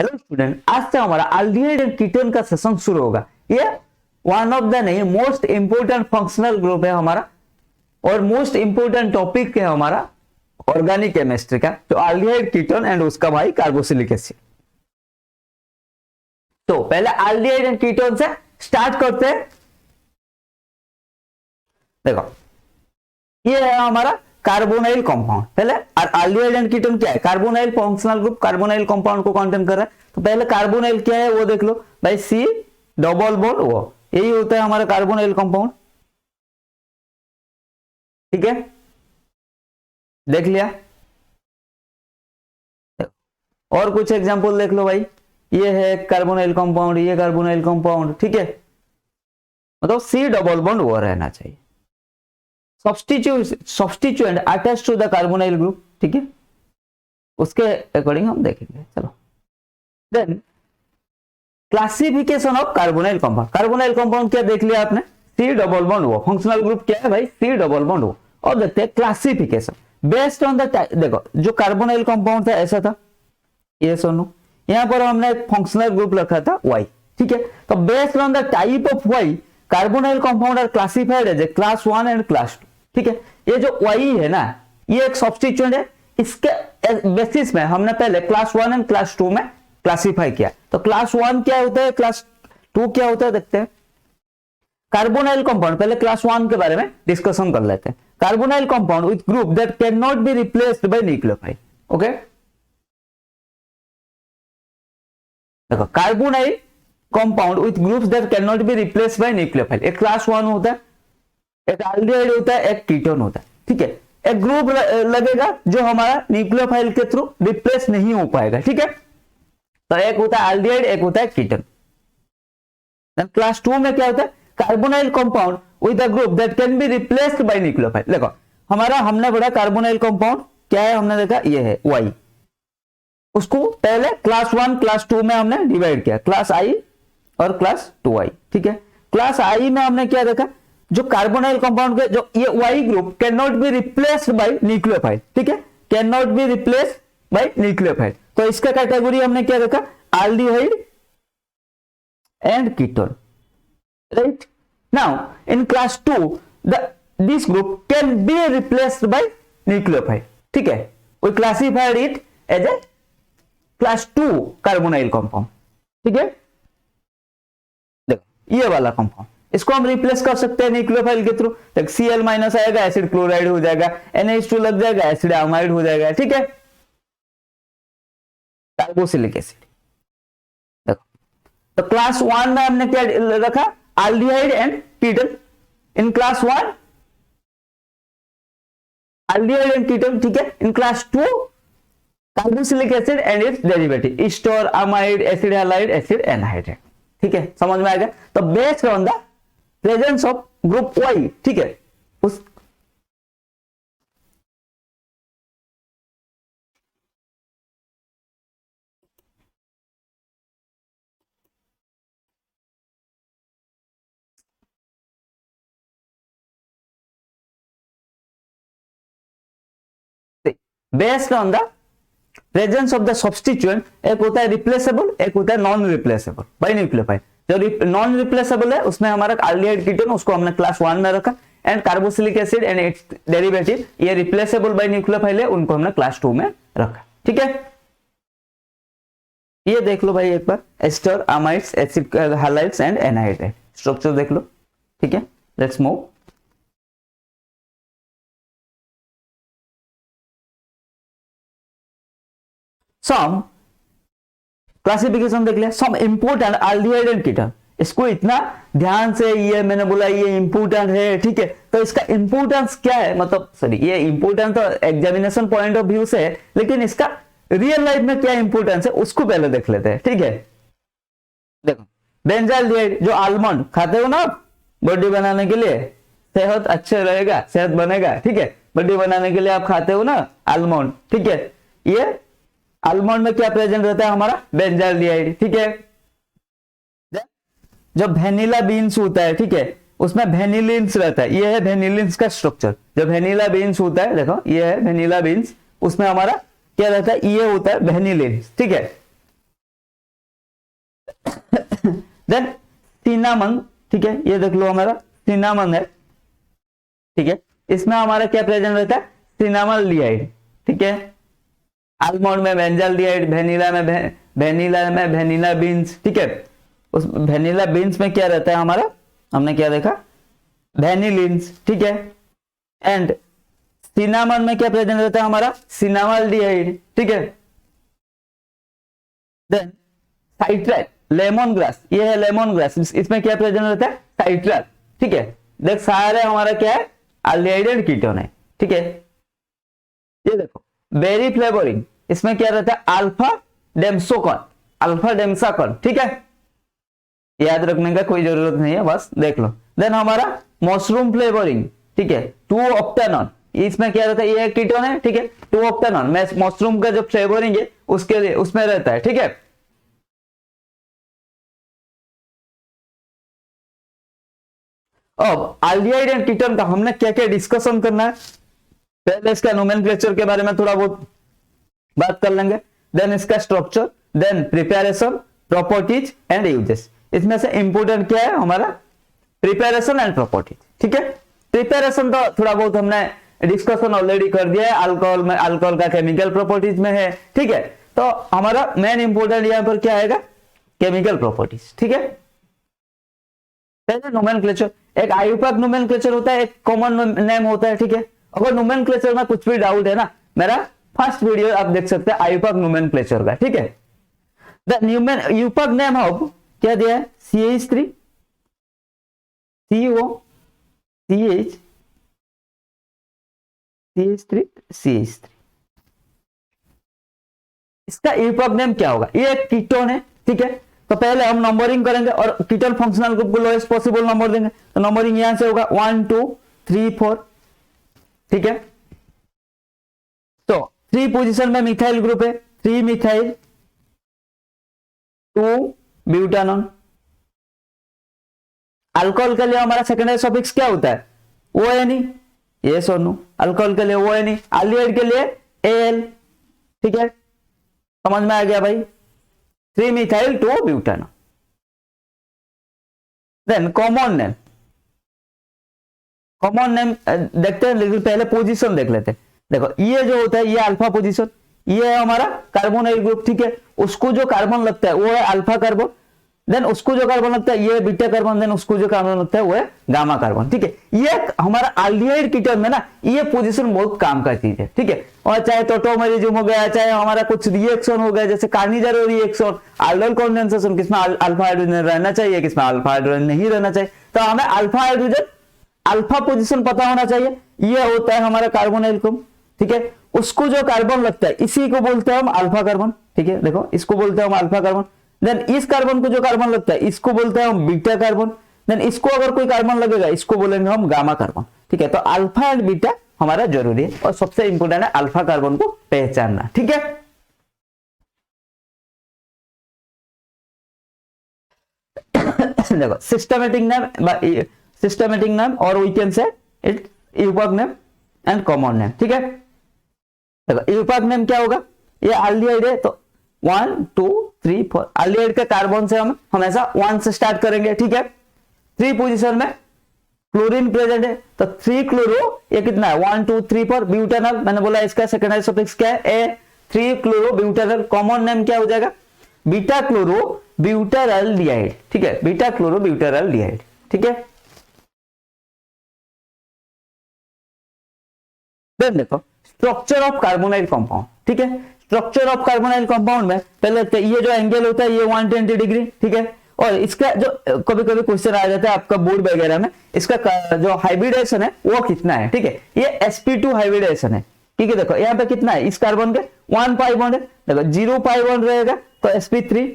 Hello student, आज से हमारा अल्डिहाइड एंड कीटोन का सेशन शुरू होगा। ये वन ऑफ द नहीं मोस्ट इंपोर्टेंट फंक्शनल ग्रुप है हमारा और मोस्ट इंपोर्टेंट टॉपिक है हमारा ऑर्गेनिक केमिस्ट्री का, तो अल्डिहाइड कीटोन एंड उसका भाई कार्बोक्सिलिक एसिड। तो पहले अल्डिहाइड एंड कीटोन से स्टार्ट करते हैं। देखो, ये है हमारा कार्बोनाइल कंपाउंड। पहले अल्डिहाइड एंड कीटोन क्या है? Carbonyl functional group carbonyl compound को कंटेन कर रहा है। तो पहले कार्बोनाइल क्या है वो देख लो भाई, सी डबल बॉन्ड ओ, यही होता है हमारा कार्बोनाइल कंपाउंड। ठीक है, देख लिया। और कुछ एग्जांपल देख लो भाई, ये है कार्बोनाइल कंपाउंड, ये कार्बोनाइल कंपाउंड। ठीक है, मतलब सी डबल बॉन्ड ओ रहना चाहिए। Substituent attach to the carbonyl group. ठीक है, उसके अकॉर्डिंग हम देखेंगे। चलो, then classification of carbonyl compound. Carbonyl compound क्या देख लिया आपने? C double bond O, functional group क्या है भाई? C double bond O. और देखते हैं क्लासिफिकेशन बेस्ड ऑन द। देखो, जो कार्बोनाइल कंपाउंड था ऐसा था, ये सुनो, यहां पर हमने एक फंक्शनल ग्रुप रखा था वाई। ठीक है, तो based on the type of Y carbonyl compound are classified as a class 1 and class 2। ठीक है, ये जो वाई है ना, ये एक सब्स्टिट्यूएंट है। इसके बेसिस में हमने पहले क्लास 1 एंड क्लास 2 में क्लासिफाई किया। तो क्लास 1 क्या होता है, क्लास 2 क्या होता है, देखते हैं। कार्बोनाइल कंपाउंड, पहले क्लास 1 के बारे में डिस्कशन कर लेते हैं। Carbonyl compound with group that can not be replaced by nucleophile. Okay, देखो, carbonyl compound with groups that can not be replaced by nucleophile. एक क्लास 1 होता है, एक एल्डिहाइड होता है, एक कीटोन होता है। ठीक है, एक ग्रुप लगेगा जो हमारा न्यूक्लियोफाइल के थ्रू रिप्लेस नहीं हो पाएगा। ठीक है, तो एक होता है एल्डिहाइड, एक होता है कीटोन। क्लास 2 में क्या होता है? Carbonyl compound with a group that can be replaced by nucleophile. देखो, हमारा हमने पढ़ा कार्बोनाइल कंपाउंड क्या है, हमने देखा ये है वाई। उसको पहले क्लास 1 क्लास 2 में हमने डिवाइड किया, क्लास आई और क्लास 2i। ठीक है, क्लास आई में हमने क्या देखा? जो कार्बोनाइल कंपाउंड के जो ये Y group can not be replaced by nucleophile. ठीक है, can not be replaced by nucleophile. तो इसका कैटेगरी हमने क्या देखा? Aldehyde and ketone. Right, now in class 2 this group can be replaced by nucleophile. ठीक है, we classified it as a class 2 carbonyl compound. ठीक है, देखो ये वाला कंपाउंड, इसको हम रिप्लेस कर सकते हैं न्यूक्लियोफाइल के थ्रू। देख, Cl- आएगा, एसिड क्लोराइड हो जाएगा, NH2 लग जाएगा, एसिड अमाइड हो जाएगा। ठीक है, कार्बोक्सिलिक एसिड। देखो, तो क्लास 1 में हमने क्या रखा? Aldehyde and ketone. In class 1 aldehyde and ketone. ठीक है, in class 2 carboxylic acid and its derivative ester, amide, acid halide, acid anhydrate. ठीक है, समझ में आ गया? तो based on the presence of group Y, ठीक है, उस based on the presence of the substituent, एक होता है रिप्लेसेबल, एक होता है नॉन रिप्लेसेबल बाय न्यूक्लियोफाइल। जो नॉन रिप्लेसेबल है उसमें हमारा एल्डिहाइड कीटोन, उसको हमने क्लास 1 में रखा। And carboxylic acid and its derivative, ये रिप्लेसेबल बाय न्यूक्लियोफाइल है, उनको हमने क्लास 2 में रखा। ठीक है, ये देख लो भाई एक बार, ester, amides, acid halides and anhydride structure देख लो। ठीक है, लेट्स मूव। सम क्लासिफिकेशन देख लिया, सम इंपोर्टेंट एल्डिहाइड एंड कीटोन। इसको इतना ध्यान से, ये मैंने बोला ये इंपोर्टेंट है। ठीक है, तो इसका इंपोर्टेंस क्या है, मतलब सॉरी, ये इंपोर्टेंट तो एग्जामिनेशन पॉइंट ऑफ व्यू से है, लेकिन इसका रियल लाइफ में क्या इंपोर्टेंस है उसको पहले देख लेते हैं। ठीक है, देखो, बेंजाल्डिहाइड जो आलमंड खाते हो ना बॉडी बनाने के लिए, सेहत अच्छे रहेगा, सेहत बनेगा। ठीक है, बॉडी बनाने के लिए आप खाते हो ना आलमंड। ठीक है, ये आलमंड में क्या प्रेजेंट रहता है हमारा? बेंजाल्डिहाइड। ठीक है, जो वेनिला बीन्स होता है, ठीक है, उसमें वेनिलिन्स रहता है, ये है वेनिलिन्स का स्ट्रक्चर। जो वेनिला बीन्स होता है, देखो ये है वेनिला बीन्स, उसमें हमारा क्या रहता है? ये होता है वेनिलिन्स। ठीक है, देन सिनामन, ठीक है, ये देख लो हमारा सिनामन है, ठीक है, इसमें हमारा क्या प्रेजेंट रहता है, सिनामाल्डिहाइड, ठीक है। आलमंड में बेंजाल्डिहाइड, वेनिला में वेनिला बीन्स, ठीक है, उस वेनिला बीन्स में क्या रहता है हमारा, हमने क्या देखा, वेनिलिन्स, ठीक है। एंड सिनामन में क्या प्रेजेंट रहता है हमारा, सिनामाल्डिहाइड, ठीक है। देन साइट्राइल, लेमन ग्रास, ये है लेमन ग्रास, इसमें क्या प्रेजेंट रहता है, साइट्राइल, ठीक है। देख सारे हमारा क्या है, एल्डिहाइड एंड कीटोन है, ठीक है। ये देखो बेरी फ्लेवरिंग, इसमें क्या रहता है, अल्फा डेम्सोकॉन, अल्फा डेम्साकॉन, ठीक है, याद रखने का कोई जरूरत नहीं है, बस देख लो। देन हमारा मशरूम फ्लेवरिंग, ठीक है, 2 ऑक्टेनॉन, इसमें क्या रहता है, ये कीटोन है, ठीक है, 2 ऑक्टेनॉन मशरूम का जो फ्लेवरिंग है उसके लिए उसमें रहता है, ठीक है। अब एल्डिहाइड एंड कीटोन का हमने क्या क्या डिस्कशन करना है, पहले इसका नोमेनक्लेचर के बारे में थोड़ा बहुत बात कर लेंगे, देन इसका structure, then preparation, properties and uses. इसमें से इंपोर्टेंट क्या है हमारा, प्रिपरेशन एंड प्रॉपर्टीज, ठीक है। प्रिपरेशन तो थोड़ा बहुत हमने डिस्कशन ऑलरेडी कर दिया है, अल्कोहल में अल्कोहल का केमिकल प्रॉपर्टीज में है, ठीक है। तो हमारा मेन इंपोर्टेंट यहां पर क्या आएगा, केमिकल प्रॉपर्टीज, ठीक है। पहले नोमेनक्लेचर, एक आयुपाक नोमेनक्लेचर होता है, एक कॉमन नेम होता है, ठीक है। अगर नोमेनक्लेचर में कुछ भी डाउट है ना, मेरा फर्स्ट वीडियो आप देख सकते हैं आयुपाक नोमेनक्लेचर का, ठीक है। द यूपाक नेम ऑफ क्या दिया है, CH3 CO CH CH3 CH3, इसका यूपाक नेम क्या होगा, ये एक कीटोन है, ठीक है। तो पहले हम नंबरिंग करेंगे और कीटोन फंक्शनल ग्रुप को लोएस्ट पॉसिबल नंबर देंगे, तो नंबरिंग यहां से होगा 1 2 3 4, ठीक है। तो 3 पोजीशन में मिथाइल ग्रुप है, 3 मिथाइल 2 ब्यूटानॉन। अल्कोहल के लिए हमारा सेकेंडरी सफिक्स क्या होता है, ONE, ये सोनू, अल्कोहल के लिए ONE, एल्डिहाइड के लिए AL, ठीक है, समझ में आ गया भाई, 3 methyl 2 butanone. Then common name, common name देखते हैं, लेकिन पहले पोजीशन देख लेते हैं। देखो ये जो होता है ये अल्फा पोजीशन, ये है हमारा कार्बोनाइल ग्रुप, ठीक है, उसको जो कार्बन लगता है वो है अल्फा कार्बन, देन उसको जो कार्बन लगता है ये है बीटा कार्बन, देन उसको जो कार्बन लगता है वो है गामा कार्बन, ठीक है। ये हमारा एल्डिहाइड कीटोन में ना ये पोजीशन बहुत काम का चीज है, ठीक है। और चाहे टोटोमेरिज्म हो गया, चाहे हमारा कुछ रिएक्शन हो गया, जैसे कार्निजारो रिएक्शन, aldol कंडेंसेशन, किसमें अल्फा हाइड्रोजन रहना चाहिए, किसमें अल्फा हाइड्रोजन नहीं रहना चाहिए, तो हमें अल्फा हाइड्रोजन अल्फा पोजीशन पता होना चाहिए। ये होता है हमारा कार्बोनाइल ग्रुप, ठीक है, उसको जो कार्बन लगता है इसी को बोलते हैं हम अल्फा कार्बन, ठीक है, देखो इसको बोलते हैं हम अल्फा कार्बन। देन इस कार्बन को जो कार्बन लगता है इसको बोलते हैं हम बीटा कार्बन, देन इसको अगर कोई कार्बन लगेगा इसको बोलेंगे हम गामा कार्बन, ठीक है। तो अल्फा एंड बीटा हमारा जरूरी है, और सबसे इंपोर्टेंट है अल्फा कार्बन को पहचानना, ठीक है। देखो सिस्टमेटिक नेम और we can say it IUPAC name and common name, ठीक है। देखो यूपाक नेम क्या होगा, ये एल्डिहाइड है तो 1 2 3 4, एल्डिहाइड के कार्बन से हम हमेशा 1 से स्टार्ट करेंगे, ठीक है। 3 पोजीशन में क्लोरीन प्रेजेंट है तो 3 क्लोरो, ये कितना है 1 2 3 4, ब्यूटानॉल, मैंने बोला इसका सेकेंडरी सफिक्स क्या है ए, 3 क्लोरो ब्यूटानॉल, कॉमन नेम क्या हो जाएगा, बीटा क्लोरो ब्यूटारल्डिहाइड, ठीक है, बीटा क्लोरो ब्यूटारल्डिहाइड, ठीक है। देन देखो स्ट्रक्चर ऑफ कार्बोनाइल कंपाउंड, ठीक है। स्ट्रक्चर ऑफ कार्बोनाइल कंपाउंड में पहले ये जो एंगल होता है ये 120 डिग्री, ठीक है। और इसका जो कभी कभी क्वेश्चन आ जाता है आपका बोर्ड वगैरह में, इसका जो हाइब्रिडेशन है वो कितना है, ठीक है, ये sp2 हाइब्रिडेशन है, ठीक है। देखो यहाँ पे कितना है, इस कार्बन के 1 पाई बॉन्ड है, देखो 0 पाई बॉन्ड रहेगा तो sp3,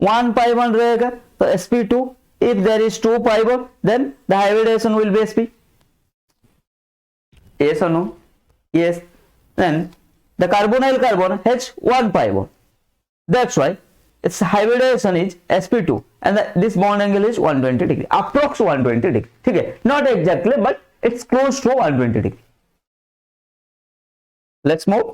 1 पाई बॉन्ड रहेगा तो sp2, if there is 2 pi bond then the hybridisation will be sp, yes or no, yes, then the carbonyl carbon has 1 pi bond, that's why its hybridization is sp2 and this bond angle is 120 degree, approx 120 degree, ठीक है, not exactly but it's close to 120 degree. Let's move.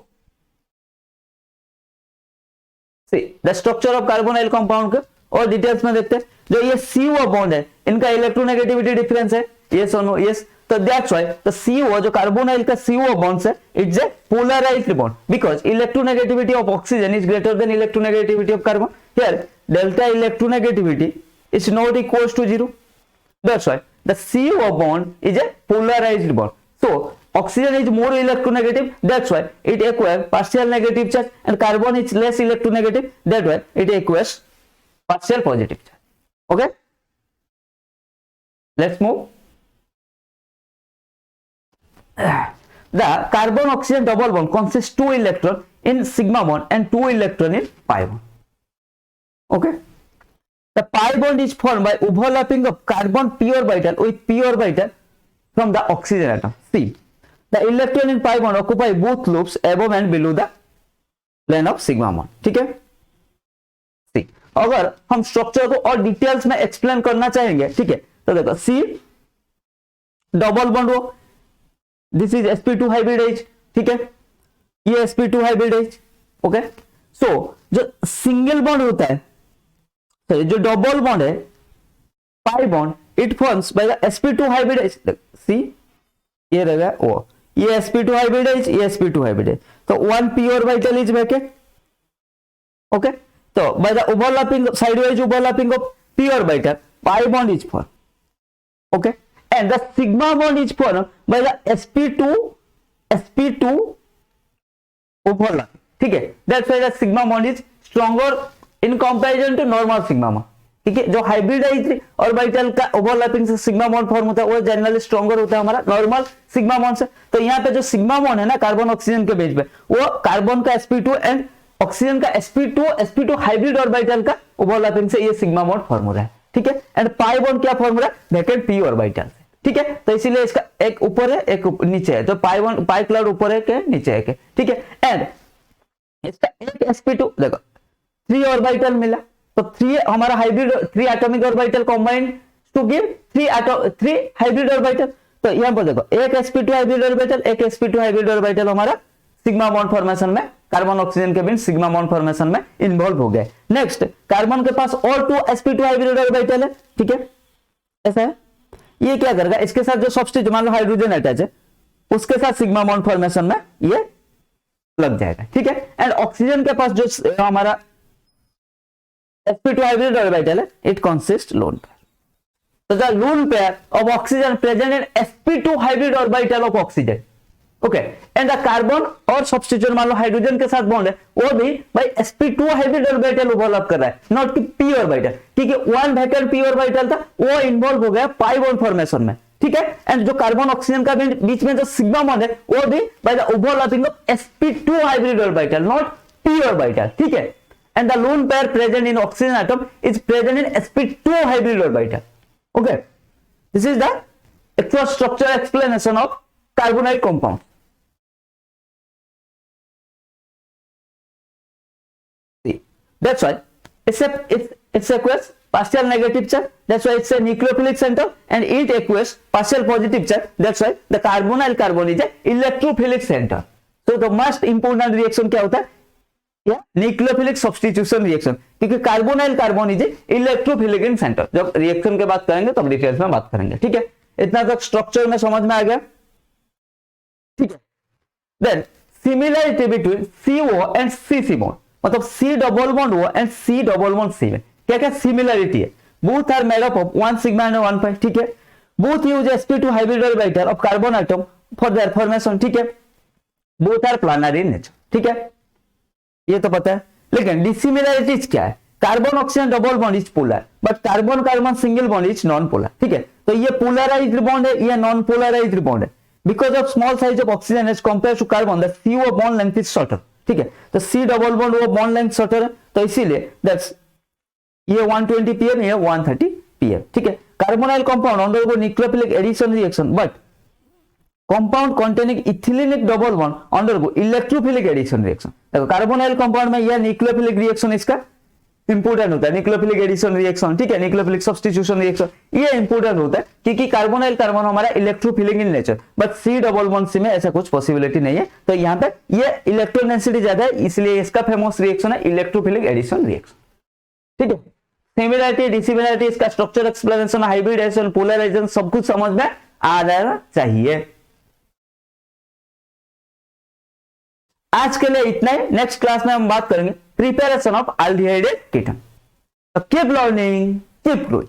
See the structure of carbonyl compound और details में देखते हैं। जो ये CO bond है इनका इलेक्ट्रोनेगेटिविटी डिफरेंस है, यस और नो, यस। तो दैट्स व्हाई द CO जो कार्बोनाइल का CO बॉन्ड्स है it's a polarised bond because electronegativity of oxygen is greater than electronegativity of carbon. Here delta electronegativity is not equals to 0. That's why the CO bond is a polarized bond. So oxygen is more electronegative. That's why it acquires partial negative charge, and carbon is less electronegative. That's why it acquires partial positive charge. Okay. Let's move. The carbon oxygen double bond consists 2 electron in sigma bond and 2 electron in pi bond. Okay. The pi bond is formed by overlapping of carbon p orbital with p orbital from the oxygen atom. See, the electron in pi bond occupy both loops above and below the plane of sigma bond. ठीक है? See, अगर हम structure को और details में explain करना चाहेंगे, ठीक है, तो देखो C डबल बॉन्ड हो, दिस इज sp2 हाइब्रिडाइज, ठीक है, ये sp2 हाइब्रिडाइज, ओके। सो जो सिंगल बॉन्ड होता है, तो जो डबल बॉन्ड है pi bond it forms by the sp2 hybridise. C ये रहेगा ओ, ये sp2 हाइब्रिडाइज, ये sp2 हाइब्रिडाइज, तो 1 p orbital is vacant, okay. तो by the overlapping sidewise overlapping of p orbital pi bond is formed, okay, and the sigma bond is formed by the sp2 overlap, ठीक है। That's why the sigma bond is stronger in comparison to normal sigma bond, ठीक है। जो hybridised orbital का overlapping से sigma bond form होता है वो जनरली स्ट्रॉन्गर होता है हमारा नॉर्मल सिग्मा बॉन्ड से। तो यहाँ पे जो सिग्मा बॉन्ड है ना कार्बन ऑक्सीजन के बीच में, वो कार्बन का sp2 एंड ऑक्सीजन का sp2 हाइब्रिड ऑर्बिटल का ओवरलैपिंग से ये सिग्मा बॉन्ड फॉर्म हो रहा है, ठीक है। एंड पाई बॉन्ड क्या फॉर्म हो रहा है, वैकेंट p ऑर्बिटल से, ठीक है। तो इसीलिए इसका एक ऊपर है एक नीचे है, तो पाई क्लाउड ऊपर है के नीचे है के, ठीक है। एंड इसका एक sp2 देखो 3 ऑर्बिटल मिला, तो 3 हमारा hybrid 3 atomic orbital combined to give 3 hybrid orbital. तो यहां पर देखो एक sp2 हाइब्रिड ऑर्बिटल, एक sp2 हाइब्रिड ऑर्बिटल हमारा सिग्मा बॉन्ड फॉर्मेशन में, कार्बन ऑक्सीजन के बीच सिग्मा बॉन्ड फॉर्मेशन में इन्वॉल्व हो गए। नेक्स्ट कार्बन के पास और 2 sp2 हाइब्रिड ऑर्बिटल है, ठीक है, ऐसा है। ये क्या करेगा, इसके साथ जो सब्स्टिट्यूट मान लो हाइड्रोजन अटैच है उसके साथ सिग्मा बॉन्ड फॉर्मेशन में ये लग जाएगा, ठीक है। एंड ऑक्सीजन के पास जो हमारा sp2 hybrid orbital it consists lone pair. So the lone pair of oxygen present in sp2 hybrid orbital of oxygen, okay, and the carbon और substitute मान लो हाइड्रोजन के साथ बॉन्ड है वो भी भाई sp2 hybrid orbital ओवरलैप कर रहा है, नॉट कि p orbital, ठीक है। 1 वैकेंट p orbital था वो इन्वॉल्व हो गया पाई बॉन्ड फॉर्मेशन में, ठीक है। एंड जो कार्बन ऑक्सीजन का बीच में जो सिग्मा बॉन्ड है वो भी bye the overlapping of sp2 hybrid orbital, not p orbital, ठीक है। And the lone pair present in oxygen atom is present in sp2 hybrid orbital, okay. This is the actual structure explanation of carbonate compound. See, that's why it's aqueous partial negative charge, that's why it's a nucleophilic center, and it aqueous partial positive charge, that's why the carbonyl carbon is a electrophilic center. So the most important reaction क्या होता है, nucleophilic substitution reaction, क्योंकि carbonyl carbon is electrophilic in centre. जब reaction के बात करेंगे तब details में बात करेंगे, ठीक है। इतना तक स्ट्रक्चर में समझ में आ गया, ठीक है। Then similarity between CO and CC bond, मतलब C double bond O and C double bond C में क्या क्या सिमिलरिटी है। Both are made up of 1 sigma and 1 pi, ठीक है। Both use sp2 hybrid orbital of carbon atom for their formation, ठीक है। Both are planar in nature, ठीक है, ये तो पता है। लेकिन डिसिमिलरिटीज क्या है, carbon oxygen double bond is polar but carbon carbon single bond is non polar, ठीक है। तो ये पोलराइज्ड बॉन्ड है, ये नॉन पोलराइज्ड बॉन्ड है। Because of small size of oxygen as compare to carbon the CO bond length is shorter, ठीक है। तो C डबल बॉन्ड वो बॉन्ड लेंथ शॉर्टर है, तो इसीलिए दैट्स ये 120 pm, ये 130 pm, ठीक है। Carbonyl compound undergo nucleophilic addition reaction but compound containing ethylenic double bond undergo electrophilic addition reaction. देखो कार्बोनाइल कंपाउंड में यह न्यूक्लियोफिलिक रिएक्शन इसका इंपोर्टेंट होता है, न्यूक्लियोफिलिक एडिशन रिएक्शन, ठीक है, न्यूक्लियोफिलिक सब्स्टिट्यूशन रिएक्शन, ये इंपोर्टेंट होता है क्योंकि कार्बोनाइल कार्बन हमारा electrophilic in nature, but C double bond C में ऐसा कुछ पॉसिबिलिटी नहीं है। तो यहाँ पे ये इलेक्ट्रोडेंसिटी ज्यादा है, इसलिए इसका फेमस रिएक्शन है इलेक्ट्रोफिलिक एडिशन रिएक्शन, ठीक है। सिमिलरिटी, डिसिमिलरिटी, इसका स्ट्रक्चर एक्सप्लेनेशन, हाइब्रिडाइजेशन, पोलराइजेशन सब कुछ समझ में आ जाना चाहिए। आज के लिए इतना ही। नेक्स्ट क्लास में हम बात करेंगे preparation of aldehyde ketone. Keep learning, keep growing.